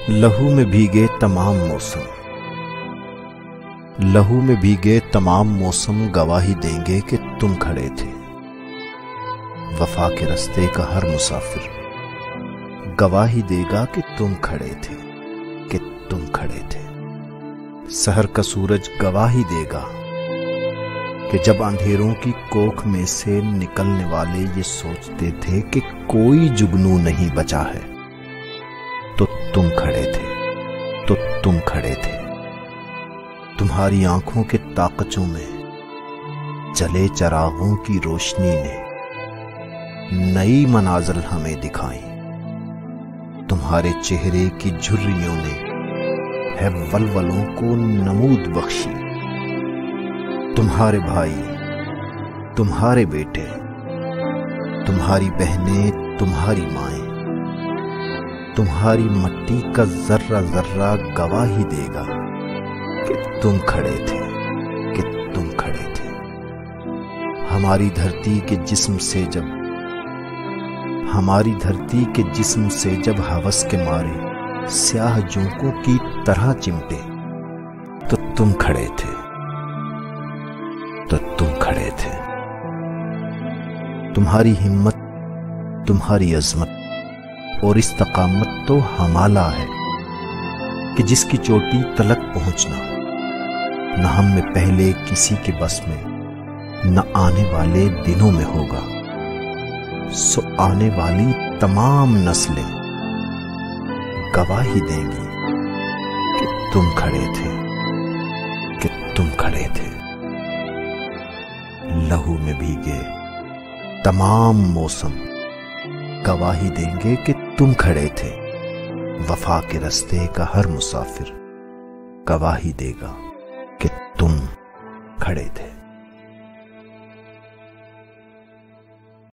لہو میں بھیگے تمام موسم، لہو میں بھیگے تمام موسم گواہی دیں گے کہ تم کھڑے تھے۔ وفا کے رستے کا ہر مسافر گواہی دے گا کہ تم کھڑے تھے، کہ تم کھڑے تھے۔ سحر کا سورج گواہی دے گا کہ جب اندھیروں کی کوکھ میں سے نکلنے والے یہ سوچتے تھے کہ کوئی جگنو نہیں بچا ہے، تو تم کھڑے تھے، تو تم کھڑے تھے۔ تمہاری آنکھوں کے طاقچوں میں جلے چراغوں کی روشنی نے نئی منازل ہمیں دکھائیں۔ تمہارے چہرے کی جھریوں نے ہے ولولوں کو نمود بخشی۔ تمہارے بھائی، تمہارے بیٹے، تمہاری بہنیں، تمہاری مائیں، تمہاری مٹی کا ذرہ ذرہ گواہی دے گا کہ تم کھڑے تھے، کہ تم کھڑے تھے۔ ہماری دھرتی کے جسم سے جب ہوس کے مارے سیاہ جونکوں کی طرح چمٹے، تو تم کھڑے تھے، تو تم کھڑے تھے۔ تمہاری ہمت، تمہاری عظمت اور استقامت تو ہمالا ہے کہ جس کی چوٹی تلک پہنچنا نہ ہم میں پہلے کسی کے بس میں، نہ آنے والے دنوں میں ہوگا۔ سو آنے والی تمام نسلیں گواہی دیں گی کہ تم کھڑے تھے، کہ تم کھڑے تھے۔ لہو میں بھیگے تمام موسم گواہی دیں گے کہ تم کھڑے تھے۔ وفا کے رستے کا ہر مسافر گواہی دے گا کہ تم کھڑے تھے۔